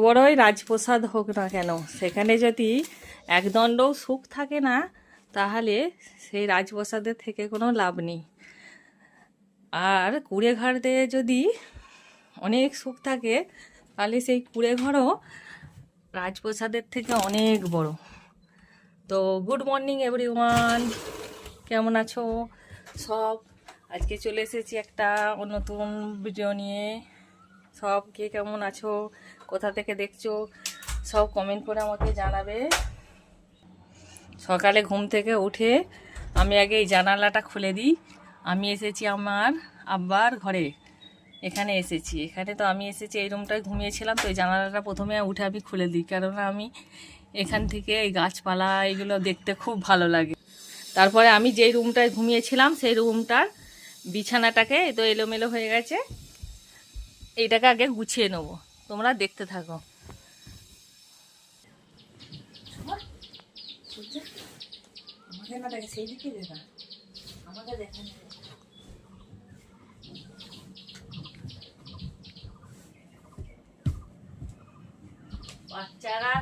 বড়ই রাজপ্রাসাদ হোক না কেন, সেখানে যদি একদণ্ডও সুখ থাকে না, তাহলে সেই রাজপ্রাসাদের থেকে কোনো লাভ নেই। আর কুঁড়ে ঘর দিয়ে যদি অনেক সুখ থাকে, তাহলে সেই কুঁড়ে ঘরও রাজপ্রাসাদের থেকে অনেক বড়। তো গুড মর্নিং এভরিওয়ান, কেমন আছো সব? আজকে চলে এসেছি একটা নতুন ভিডিও নিয়ে। সব কে কেমন আছো, কোথা থেকে দেখছো, সব কমেন্ট করে আমাকে জানাবে। সকালে ঘুম থেকে উঠে আমি আগে এই জানালাটা খুলে দিই। আমি এসেছি আমার আব্বার ঘরে, এখানে এসেছি। এখানে তো আমি এসেছি এই রুমটায় ঘুমিয়েছিলাম, তো এই জানালাটা প্রথমে উঠে আমি খুলে দিই, কেননা আমি এখান থেকে এই গাছপালা এগুলো দেখতে খুব ভালো লাগে। তারপরে আমি যেই রুমটায় ঘুমিয়েছিলাম সেই রুমটার বিছানাটাকে তো এলোমেলো হয়ে গেছে, এইটাকে আগে গুছিয়ে নেবো। তোমরা দেখতে থাকো। সেই দিকে দেখা, আমাকে দেখা নেই। বাচ্চারা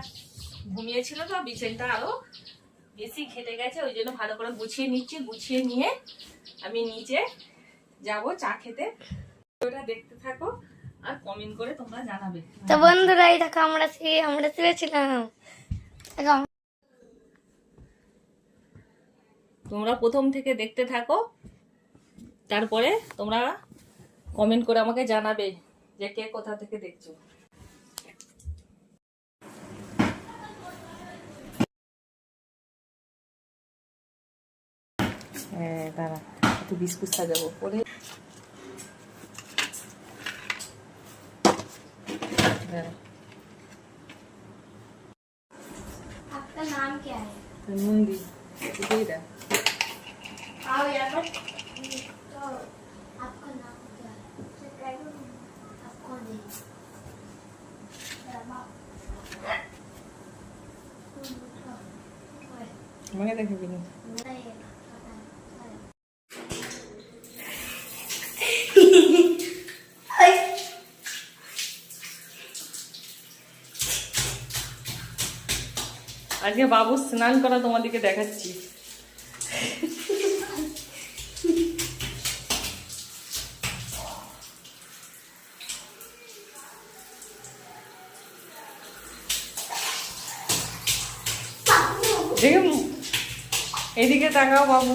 ঘুমিয়েছিল তো বিছানাটা আরো বেশি ঘেটে গেছে, ওই জন্য ভালো করে গুছিয়ে নিচ্ছি। গুছিয়ে নিয়ে আমি নিচে যাব চা খেতে। ওটা দেখতে থাকো আর কমেন্ট করে তোমরা জানাবে। তো বন্ধুরা এই দেখো আমরা শুয়েছিলাম। তোমরা প্রথম থেকে দেখতে থাকো, তারপরে তোমরা কমেন্ট করে আমাকে জানাবে যে কে কোথা থেকে দেখছো। দাঁড়া, একটু বিস্কুট সাজাবো পরে। आपका नाम क्या है? मुंदी आओ यहाँ पर। तो आपका नाम क्या है? आपको नहीं मगे देखबी ना। আজকে বাবু স্নান করা তোমাদেরকে দেখাচ্ছি। দেখে এদিকে তাকাও বাবু।